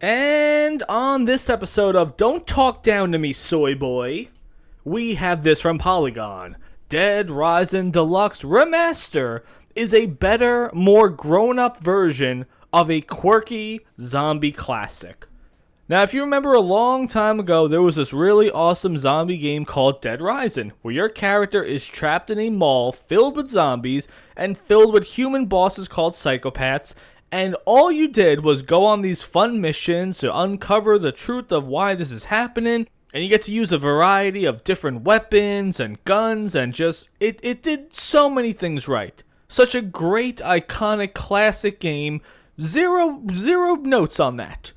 And on this episode of Don't Talk Down to Me, Soy Boy, we have this from Polygon. Dead Rising Deluxe Remaster is a better, more grown-up version of a quirky zombie classic. Now, if you remember a long time ago, there was this really awesome zombie game called Dead Rising, where your character is trapped in a mall filled with zombies and filled with human bosses called psychopaths, and all you did was go on these fun missions to uncover the truth of why this is happening, and you get to use a variety of different weapons and guns, and just, it did so many things right. Such a great, iconic, classic game. Zero notes on that.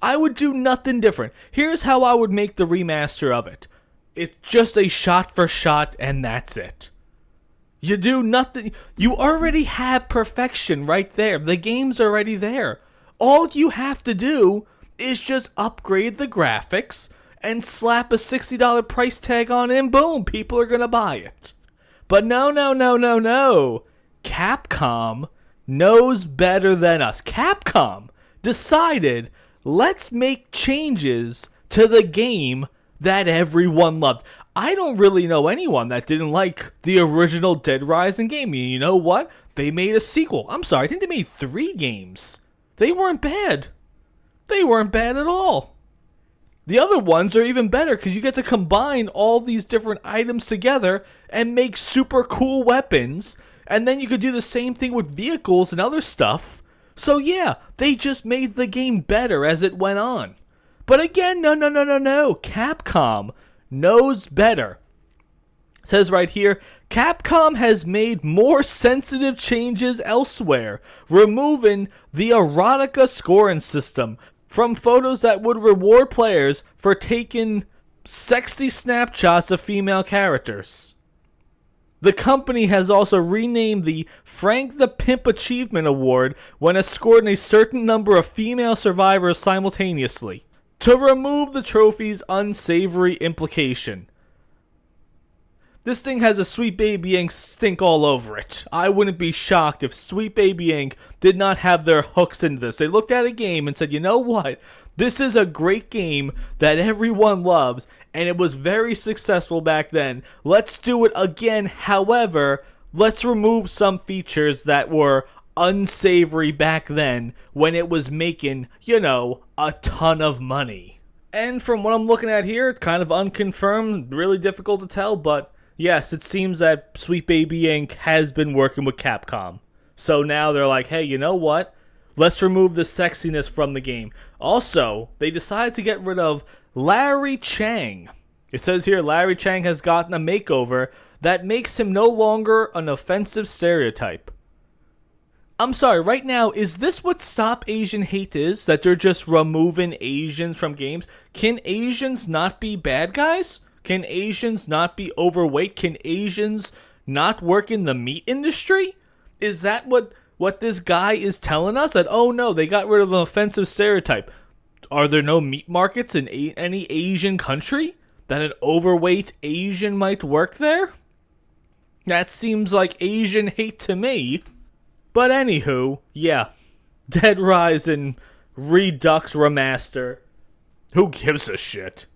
I would do nothing different. Here's how I would make the remaster of it. It's just a shot for shot, and that's it. You do nothing. You already have perfection right there. The game's already there. All you have to do is just upgrade the graphics and slap a $60 price tag on it, and boom, people are gonna buy it. But no. Capcom knows better than us. Capcom decided, let's make changes to the game that everyone loved. I don't really know anyone that didn't like the original Dead Rising game. You know what? They made a sequel. I'm sorry, I think they made 3 games. They weren't bad. They weren't bad at all. The other ones are even better because you get to combine all these different items together and make super cool weapons. And then you could do the same thing with vehicles and other stuff. So yeah, they just made the game better as it went on. But again, no. Capcom knows better. It says right here, Capcom has made more sensitive changes elsewhere, removing the erotica scoring system from photos that would reward players for taking sexy snapshots of female characters. The company has also renamed the Frank the Pimp Achievement Award when escorting a certain number of female survivors simultaneously, to remove the trophy's unsavory implication. This thing has a Sweet Baby Inc. stink all over it. I wouldn't be shocked if Sweet Baby Inc. did not have their hooks into this. They looked at a game and said, you know what? This is a great game that everyone loves, and it was very successful back then. Let's do it again. However, let's remove some features that were unsavory back then when it was making, a ton of money. And from what I'm looking at here, kind of unconfirmed, really difficult to tell, but yes, it seems that Sweet Baby Inc. has been working with Capcom. So now they're like, hey, you know what? Let's remove the sexiness from the game. Also, they decided to get rid of Larry Chang. It says here, Larry Chang has gotten a makeover that makes him no longer an offensive stereotype. I'm sorry, right now, is this what Stop Asian Hate is? That they're just removing Asians from games? Can Asians not be bad guys? Can Asians not be overweight? Can Asians not work in the meat industry? Is that what this guy is telling us? That, oh no, they got rid of an offensive stereotype. Are there no meat markets in any Asian country that an overweight Asian might work there? That seems like Asian hate to me. But anywho, yeah, Dead Rising Redux Remaster. Who gives a shit?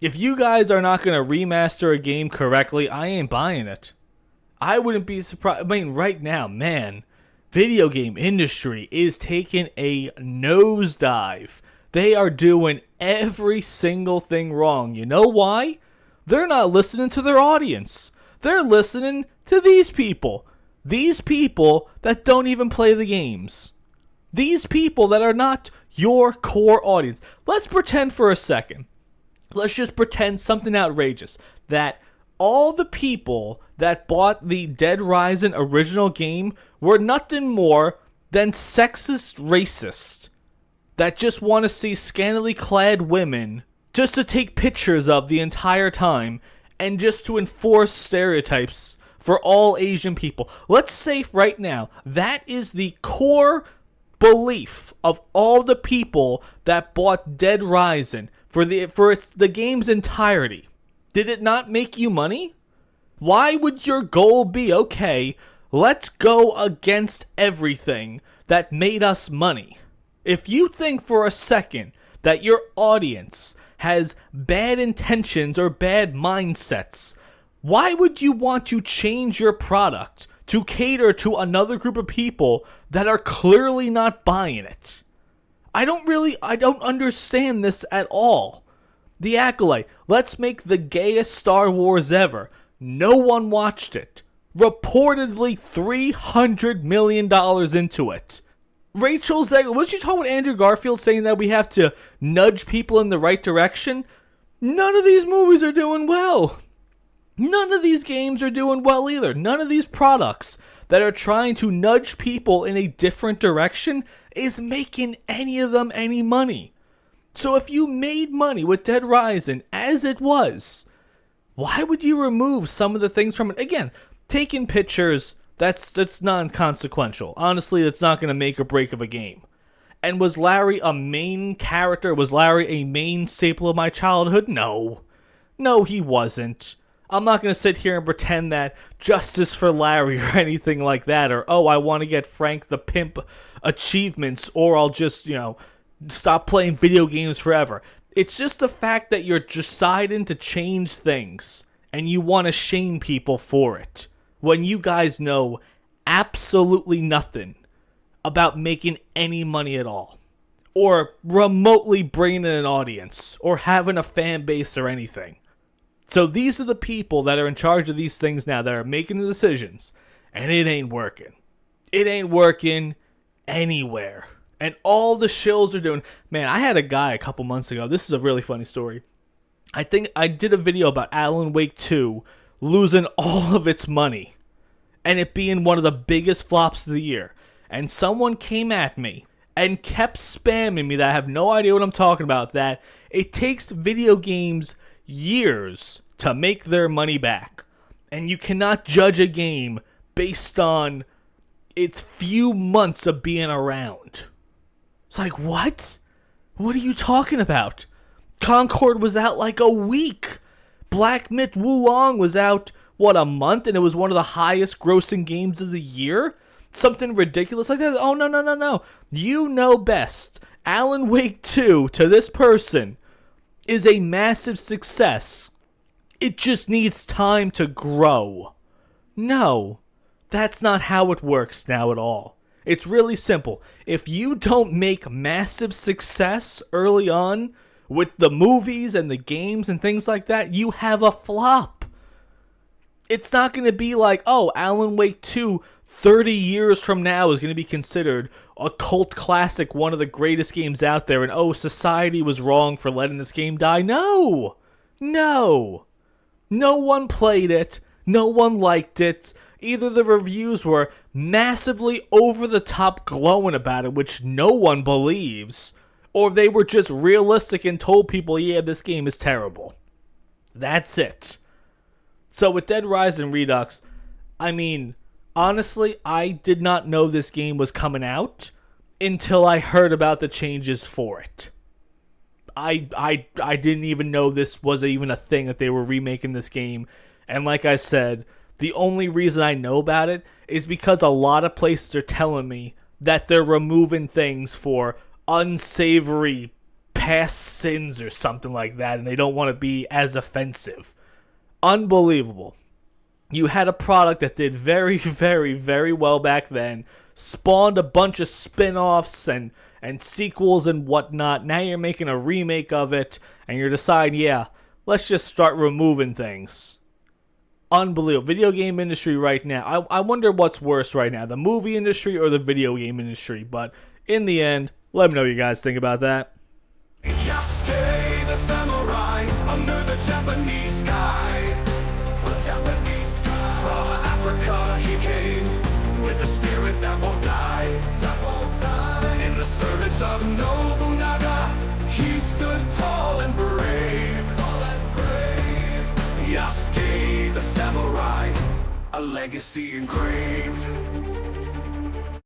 If you guys are not going to remaster a game correctly, I ain't buying it. I wouldn't be surprised. I mean, right now, man, video game industry is taking a nosedive. They are doing every single thing wrong. You know why? They're not listening to their audience. They're listening to these people. These people that don't even play the games. These people that are not your core audience. Let's pretend for a second. Let's just pretend something outrageous. That all the people that bought the Dead Rising original game were nothing more than sexist racists that just want to see scantily clad women just to take pictures of the entire time and just to enforce stereotypes for all Asian people. Let's say right now that is the core belief of all the people that bought Dead Rising for the game's entirety. Did it not make you money? Why would your goal be, okay, let's go against everything that made us money? If you think for a second that your audience has bad intentions or bad mindsets, why would you want to change your product to cater to another group of people that are clearly not buying it? I don't understand this at all. The Acolyte, let's make the gayest Star Wars ever. No one watched it. Reportedly $300 million into it. Rachel Zegler, was you talking with Andrew Garfield saying that we have to nudge people in the right direction? None of these movies are doing well. None of these games are doing well either. None of these products that are trying to nudge people in a different direction is making any of them any money. So if you made money with Dead Rising as it was, why would you remove some of the things from it? Again, taking pictures, that's non-consequential. Honestly, that's not going to make or break of a game. And was Larry a main character? Was Larry a main staple of my childhood? No. No, he wasn't. I'm not going to sit here and pretend that justice for Larry or anything like that, or, oh, I want to get Frank the Pimp achievements, or I'll just, stop playing video games forever. It's just the fact that you're deciding to change things, and you want to shame people for it, when you guys know absolutely nothing about making any money at all, or remotely bringing in an audience, or having a fan base or anything. So these are the people that are in charge of these things now that are making the decisions, and it ain't working. It ain't working anywhere. And all the shills are doing... Man, I had a guy a couple months ago. This is a really funny story. I think I did a video about Alan Wake 2 losing all of its money and it being one of the biggest flops of the year. And someone came at me and kept spamming me that I have no idea what I'm talking about, that it takes video games years to make their money back. And you cannot judge a game based on its few months of being around. It's like, what? What are you talking about? Concord was out like a week. Black Myth Wulong was out, a month? And it was one of the highest grossing games of the year? Something ridiculous like that? Oh, no. You know best. Alan Wake 2, to this person, is a massive success. It just needs time to grow. No, that's not how it works now at all. It's really simple. If you don't make massive success early on with the movies and the games and things like that, you have a flop. It's not going to be like, oh, Alan Wake 2 30 years from now is going to be considered a cult classic, one of the greatest games out there, and oh, society was wrong for letting this game die. No. No one played it. No one liked it. Either the reviews were massively over-the-top glowing about it, which no one believes, or they were just realistic and told people, yeah, this game is terrible. That's it. So with Dead Rising Redux, I mean, honestly, I did not know this game was coming out until I heard about the changes for it. I didn't even know this was even a thing, that they were remaking this game. And like I said, the only reason I know about it is because a lot of places are telling me that they're removing things for unsavory past sins or something like that, and they don't want to be as offensive. Unbelievable. You had a product that did very, very, very well back then, spawned a bunch of spin-offs and sequels and whatnot. Now you're making a remake of it, and you're deciding, yeah, let's just start removing things. Unbelievable. Video game industry right now. I wonder what's worse right now, the movie industry or the video game industry. But in the end, let me know what you guys think about that. Yasuke the samurai under the Japanese sky. From Africa he came with a spirit that won't die. In the service of Nobunaga, he stood tall and brave. Yasuke the samurai, a legacy engraved.